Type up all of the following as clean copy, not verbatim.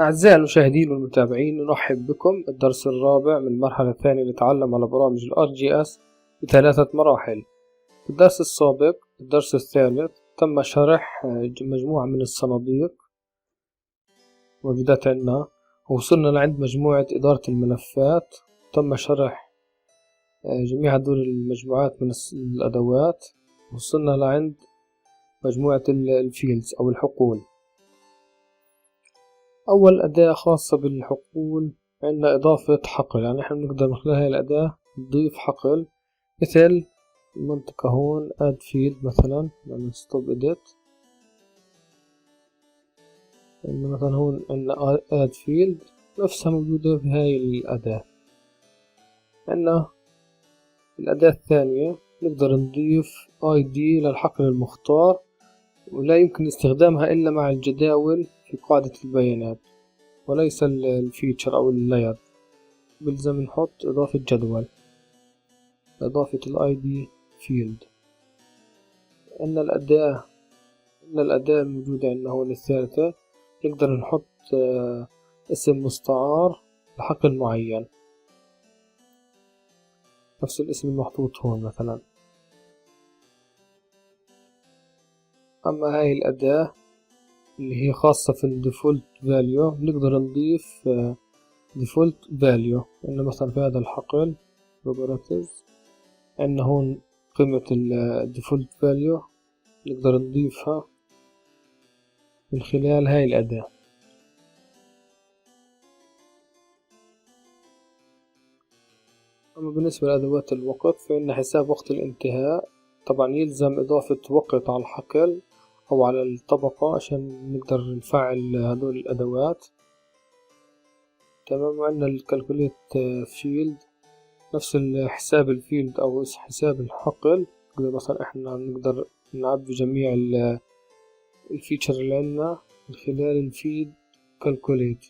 أعزائي المشاهدين والمتابعين، نرحب بكم الدرس الرابع من المرحلة الثانية لتعلم على برامج ال ArcGIS بثلاثة مراحل. في الدرس السابق الدرس الثالث تم شرح مجموعة من الصناديق موجودات عندنا، ووصلنا لعند مجموعة إدارة الملفات. تم شرح جميع هذول المجموعات من الأدوات. وصلنا لعند مجموعة الفيلدز أو الحقول. أول أداة خاصة بالحقول عندنا إضافة حقل، يعني إحنا بنقدر من خلال هاي الأداة نضيف حقل، مثل المنطقة هون add field مثلا، نعمل stop edit. عندنا مثلا هون عندنا add field نفسها موجودة في هاي الأداة. عندنا الأداة الثانية نقدر نضيف ID للحقل المختار، ولا يمكن استخدامها إلا مع الجداول في قاعدة البيانات وليس الفيتشر أو اللاير. بلزم نحط إضافة جدول، إضافة ال ID field. عندنا الأداة الموجودة عندنا هون الثالثة، نقدر نحط اسم مستعار لحقل معين، نفس الاسم المحطوط هون مثلا. أما هاي الأداة اللي هي خاصة في الديفولت فاليو، نقدر نضيف ديفولت فاليو. إنه مثلا في هذا الحقل properties عندنا هون قيمة الديفولت فاليو، نقدر نضيفها من خلال هاي الأداة. أما بالنسبة لأدوات الوقت فإن حساب وقت الانتهاء طبعا يلزم إضافة وقت على الحقل أو على الطبقة عشان نقدر نفعل هدول الأدوات. تمام. وعندنا الكالكوليت فيلد، نفس حساب الفيلد أو حساب الحقل. مثلا إحنا نقدر نعبي جميع الفيتشر اللي عندنا من خلال الفيد كالكوليت،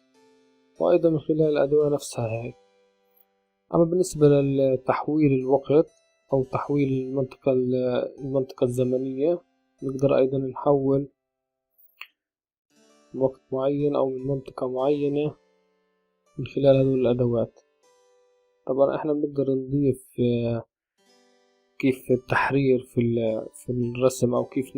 وأيضا من خلال الأداة نفسها هاي. أما بالنسبة لتحويل الوقت أو تحويل المنطقة الزمنية، نقدر أيضا نحول وقت معين أو من منطقة معينة من خلال هذول الأدوات. طبعا احنا بنقدر نضيف كيف التحرير في الرسم، أو كيف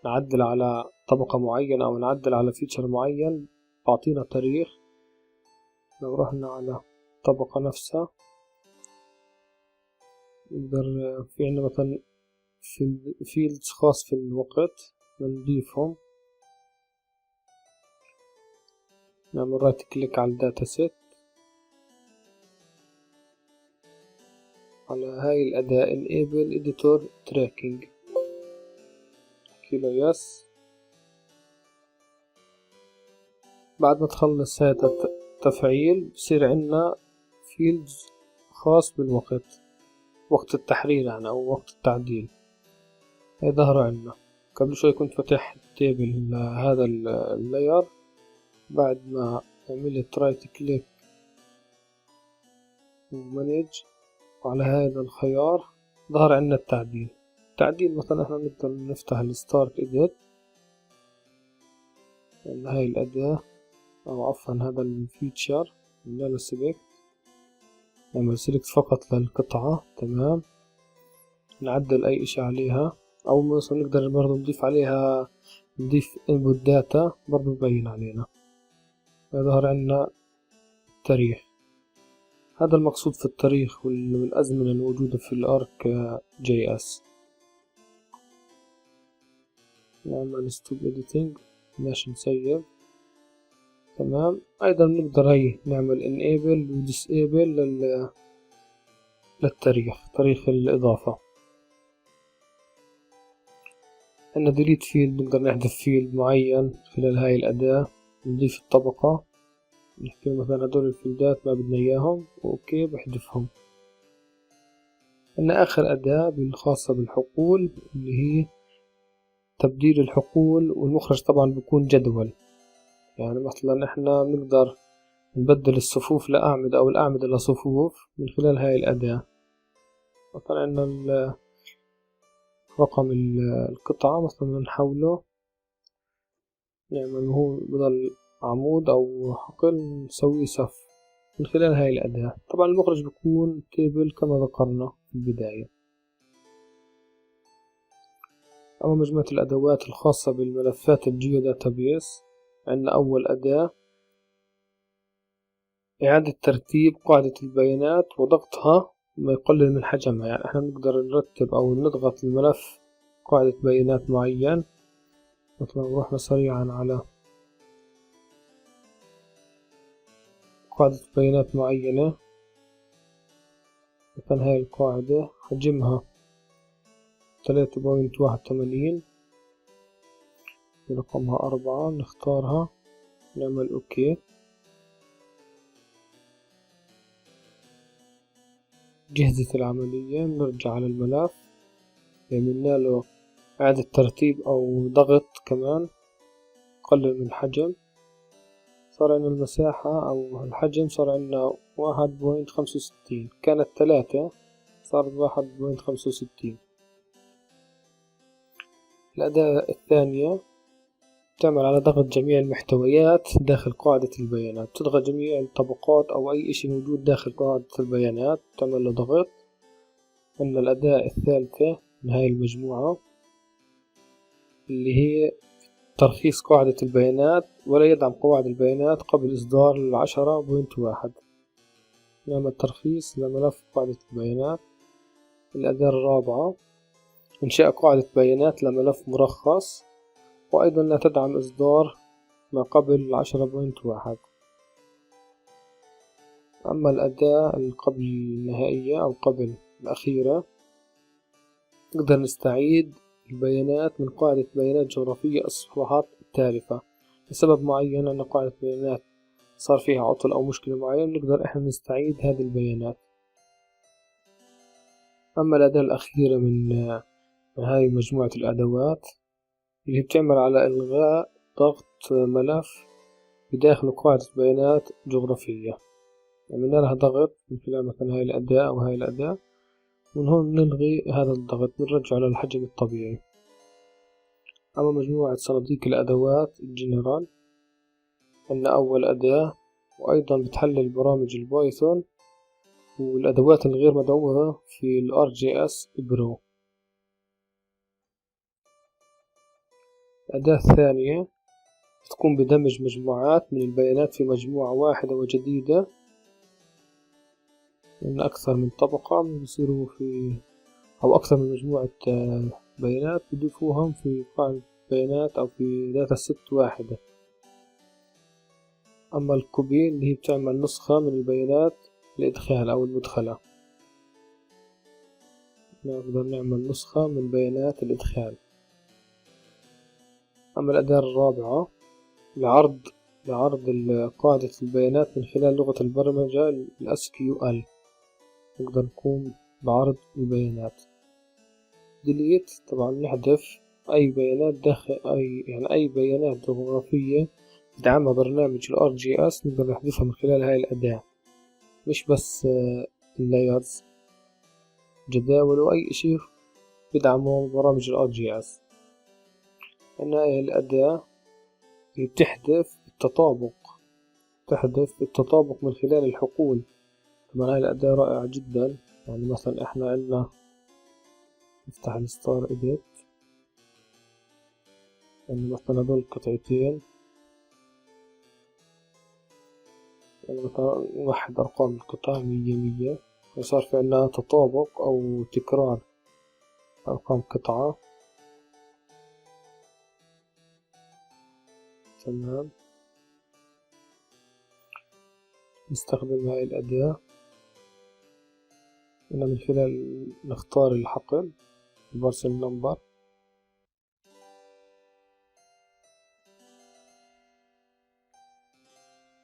نعدل على طبقة معينة أو نعدل على فيتشر معين. بعطينا تاريخ. لو رحنا على الطبقة نفسها نقدر في عندنا مثلا في فيلدز خاص في الوقت نضيفهم. نعمل رايت كليك على الداتا سيت على هاي الأداة enable editor tracking، كيلو يس. بعد ما تخلص هذا التفعيل بصير عندنا فيلدز خاص بالوقت، وقت التحرير يعني أو وقت التعديل. هاي ظهر عندنا. قبل شوي كنت فتح تيبل هذا اللاير، بعد ما عملت رايت كليك ومانج وعلى هذا الخيار ظهر عندنا التعديل مثلا احنا نقدر نفتح الستارت اديت، هاي الأداة أو عفوا هذا الفيتشر، نعمل سيلكت، نعمل سيلكت فقط للقطعة. تمام. نعدل أي إشي عليها، أو مثلا نقدر برضو نضيف عليها، نضيف input data برضو يبين علينا. يظهر عندنا التاريخ. هذا المقصود في التاريخ والأزمنة الموجودة في الأرك جي اس. نعمل ستوب editing، ماشي نسيب. تمام. أيضا نقدر هي نعمل enable و disable للتاريخ، تاريخ الإضافة. عندنا delete field، نقدر نحذف فيلد معين خلال هاي الأداة. نضيف الطبقة، نحكي مثلا هدول الفيلدات ما بدنا إياهم، وأوكي بحذفهم. عندنا آخر أداة الخاصة بالحقول اللي هي تبديل الحقول، والمخرج طبعا بيكون جدول. يعني مثلا احنا بنقدر نبدل الصفوف لأعمدة أو الأعمدة لصفوف من خلال هاي الأداة. مثلا عندنا رقم القطعة مثلا نحوله، نعمل هو بدل عمود أو حقل نسويه صف من خلال هاي الأداة. طبعا المخرج بيكون تيبل كما ذكرنا في البداية. أما مجموعة الأدوات الخاصة بالملفات الجيوداتابيس، عندنا أول أداة إعادة ترتيب قاعدة البيانات وضغطها ما يقلل من حجمها. يعني احنا نقدر نرتب أو نضغط الملف قاعدة بيانات معين. مثلا رحنا سريعا على قاعدة بيانات معينة، مثلا هاي القاعدة حجمها 3.81 رقمها 4، نختارها نعمل اوكي. جهزت العملية، نرجع على الملف، عملنا له إعادة ترتيب أو ضغط كمان قلل من الحجم. صار عندنا المساحة أو الحجم صار عندنا 1.65، كانت 3 صارت 1.65. الأداة الثانية تعمل على ضغط جميع المحتويات داخل قاعدة البيانات، تضغط جميع الطبقات أو أي إشي موجود داخل قاعدة البيانات تعمل له ضغط. عندنا الأداة الثالثة من هاي المجموعة اللي هي ترخيص قاعدة البيانات، ولا يدعم قواعد البيانات قبل إصدار 10.1. نعمل ترخيص لملف قاعدة البيانات. الأداة الرابعة إنشاء قاعدة بيانات لملف مرخص، وأيضا لا تدعم إصدار ما قبل 10.1. أما الأداة القبل النهائية أو قبل الأخيرة، نقدر نستعيد البيانات من قاعدة بيانات جغرافية أصبحت تالفة لسبب معين، أن قاعدة بيانات صار فيها عطل أو مشكلة معينة، نقدر إحنا نستعيد هذه البيانات. أما الأداة الأخيرة من هاي مجموعة الأدوات اللي بتعمل على إلغاء ضغط ملف بداخل قاعدة بيانات جغرافية، عملنا لها ضغط من خلال مثلا هاي الأداة أو هاي الأداة، ومن هون نلغي هذا الضغط نرجعه للحجم الطبيعي. أما مجموعة صناديق الأدوات الجنرال، عندنا أول أداة وأيضا بتحلل برامج البايثون والأدوات الغير مدعومة في ال ArcGIS Pro. الأداة الثانية تقوم بدمج مجموعات من البيانات في مجموعة واحدة وجديدة، من أكثر من طبقة بيصيروا في أو أكثر من مجموعة بيانات بيضيفوهم في قاعدة بيانات أو في داتا ست واحدة. أما الكوبي اللي هي بتعمل نسخة من البيانات الإدخال أو المدخلة، نقدر نعمل نسخة من بيانات الإدخال. أما الأداة الرابعة لعرض قاعدة البيانات من خلال لغة البرمجة ال SQL، نقدر نقوم بعرض البيانات. ديليت طبعا نحذف أي بيانات داخل أي بيانات جغرافية بدعمها برنامج ال ArcGIS نقدر نحذفها من خلال هاي الأداة، مش بس اللايرز، جداول وأي إشي بدعمه برامج ال ArcGIS. هنا الأداة اللي بتحذف التطابق من خلال الحقول. طبعا هاي الأداة رائعة جدا. يعني مثلا احنا عندنا نفتح الستار إيديت، يعني مثلا هذول قطعتين، يعني مثلا نوحد أرقام القطع 100 وصار في عنا تطابق أو تكرار أرقام قطعة. تمام، نستخدم هاي الأداة هنا من خلال نختار الحقل البارسل نمبر،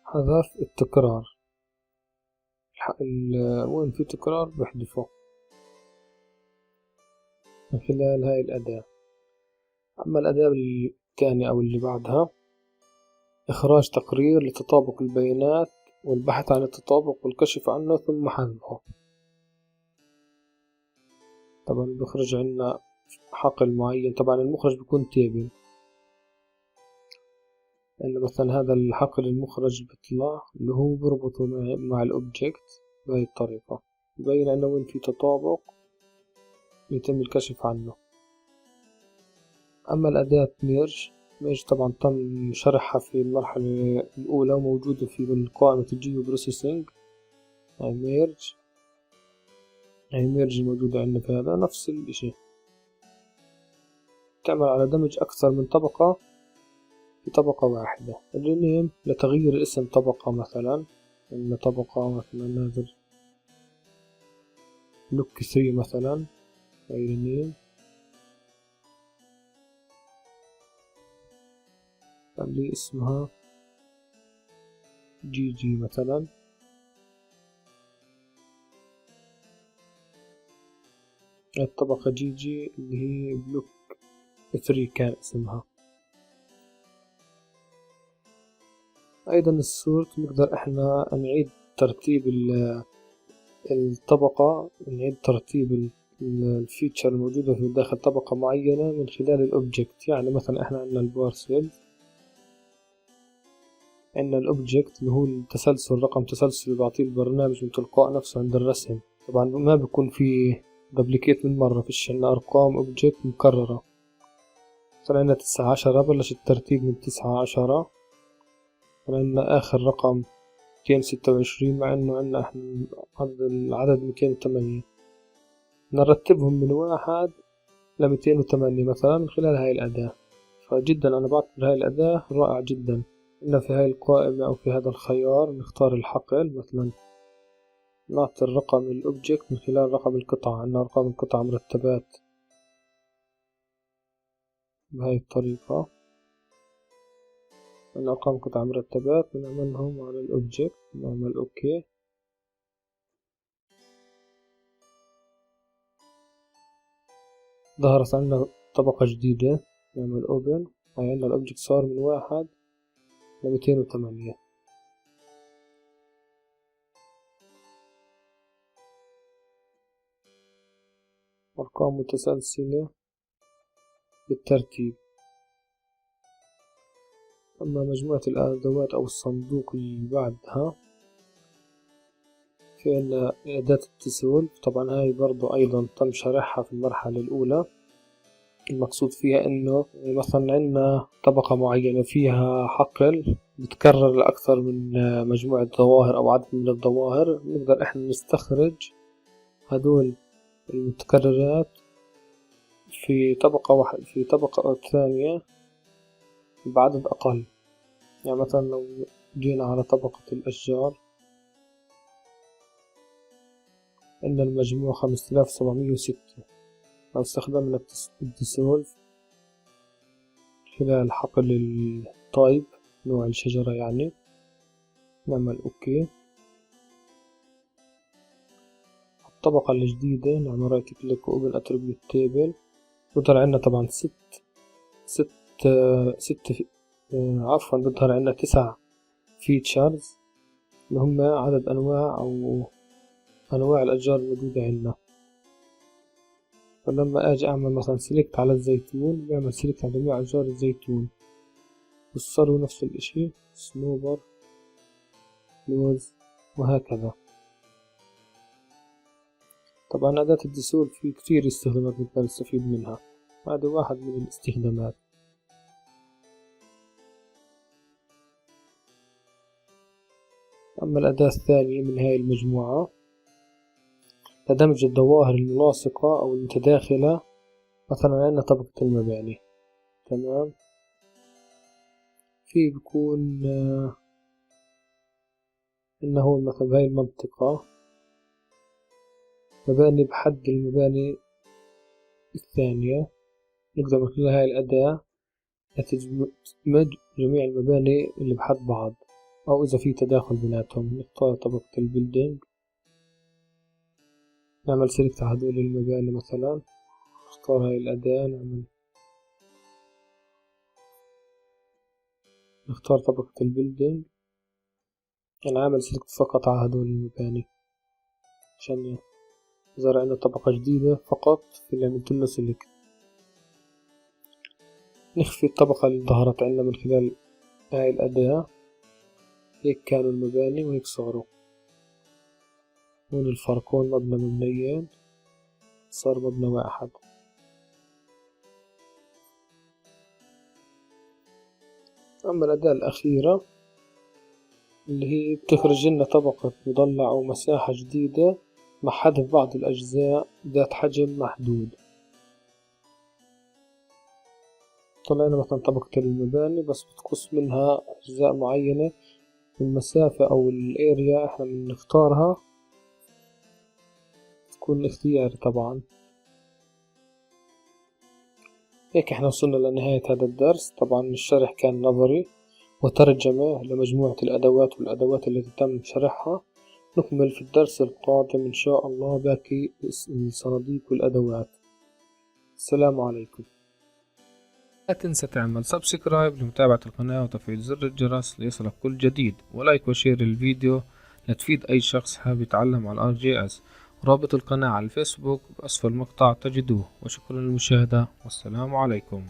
حذف التكرار، وين في تكرار بحذفه من خلال هاي الأداة. أما الأداة الثانية أو اللي بعدها إخراج تقرير لتطابق البيانات والبحث عن التطابق والكشف عنه ثم حذفه. طبعا بيخرج عنا حقل معين، طبعا المخرج بيكون تيبل. إن مثلا هذا الحقل المخرج بيطلع اللي هو بربطه مع الأوبجكت بهاي الطريقة، يبين إنه وين في تطابق يتم الكشف عنه. أما الأداة ميرج طبعا تم شرحها في المرحلة الأولى وموجودة في قائمة الجيو بروسيسنج. هاي ميرج الموجودة عندنا في هذا نفس الإشي، تعمل على دمج أكثر من طبقة في طبقة واحدة. الرينيم لتغيير اسم طبقة، مثلا إن طبقة مثلا نازل لوك 3 مثلا، هاي رينيم اللي اسمها جي مثلا. الطبقة جي اللي هي بلوك 3 كان اسمها. أيضا السورت نقدر إحنا نعيد ترتيب الطبقة، نعيد ترتيب الفيتشر الموجودة في داخل طبقة معينة من خلال الأوبجكت. يعني مثلا إحنا عندنا البارسل، عندنا الأوبجكت اللي هو التسلسل، رقم تسلسل بيعطيه البرنامج من تلقاء نفسه عند الرسم. طبعا ما بيكون في دبليكيت من مرة، فيش عندنا أرقام أوبجكت مكررة. مثلا عندنا 19 بلش الترتيب من 19، عندنا آخر رقم 226 مع إنه عندنا إحنا العدد 208. نرتبهم من 1 ل208 مثلا من خلال هاي الأداة. فجدا أنا بعتبر هاي الأداة رائعة جدا. إن في هاي القائمة أو في هذا الخيار نختار الحقل، مثلا نعطي الرقم الأوبجكت من خلال رقم القطعة. عندنا أرقام القطع مرتبات بهاي الطريقة، عندنا أرقام القطع مرتبات بنعملهم على الأوبجكت، نعمل أوكي. ظهرت عندنا طبقة جديدة، نعمل أوبن. هاي عندنا الأوبجكت صار من 1 ل208. أرقام متسلسلة بالترتيب. أما مجموعة الأدوات أو الصندوق اللي بعدها، في عنا أداة التسول. طبعا هاي برضو أيضا تم شرحها في المرحلة الأولى. المقصود فيها إنه مثلا عندنا طبقة معينة فيها حقل بتكرر لأكثر من مجموعة ظواهر أو عدد من الظواهر، نقدر إحنا نستخرج هدول المتكررات في طبقة واحدة في طبقة ثانية بعدد أقل. يعني مثلا لو جينا على طبقة الأشجار، عندنا المجموع 5706. لو استخدمنا الديسولف خلال حقل التايب نوع الشجرة، يعني نعمل أوكي. الطبقة الجديدة نعمل رايت كليك وأوبن أتريبيوت تيبل. بظهر عنا طبعا ست عفوا بظهر عنا 9 فيتشرز اللي هم عدد أنواع الأشجار الموجودة عنا. فلما أجي أعمل مثلا سيلكت على الزيتون، بيعمل سيلكت على جميع أشجار الزيتون. والصرو نفس الإشي، صنوبر، لوز، وهكذا. طبعا أداة الدسول في كتير استخدامات نقدر نستفيد منها، هذا واحد من الاستخدامات. أما الأداة الثانية من هاي المجموعة لدمج الظواهر الملاصقة أو المتداخلة. مثلا عندنا طبقة المباني، تمام، في بيكون إنه مثلا بهاي المنطقة مباني بحد المباني الثانية. نقدر من خلال هاي الأداة تدمج جميع المباني اللي بحد بعض، أو إذا في تداخل بيناتهم. نختار طبقة البيلدينج، نعمل سيلكت على هدول المباني، مثلا نختار هاي الأداة، نختار طبقة البيلدينج، نعمل سيلكت فقط على هدول المباني عشان يظهر عندنا طبقة جديدة فقط في اللي عملتله سيلكت. نخفي الطبقة اللي ظهرت عندنا من خلال هاي الأداة. هيك كانوا المباني وهيك صاروا. هون الفرق، هون مبنيين صار مبنى واحد. أما الأداة الأخيرة اللي هي بتخرج لنا طبقة مضلع أو مساحة جديدة مع حذف بعض الأجزاء ذات حجم محدود. طلعنا مثلا طبقة المباني بس بتقص منها أجزاء معينة، المسافة أو الأريا احنا بنختارها، تكون اختياري طبعا. هيك احنا وصلنا لنهاية هذا الدرس. طبعا الشرح كان نظري وترجمة لمجموعة الأدوات والأدوات التي تم شرحها. نكمل في الدرس القادم إن شاء الله باقي الصناديق والأدوات. السلام عليكم. لا تنسى تعمل سبسكرايب لمتابعة القناة وتفعيل زر الجرس ليصلك كل جديد، ولايك وشير الفيديو لتفيد أي شخص حابب يتعلم على ArcGIS. رابط القناة على الفيسبوك بأسفل المقطع تجدوه. وشكرا للمشاهدة والسلام عليكم.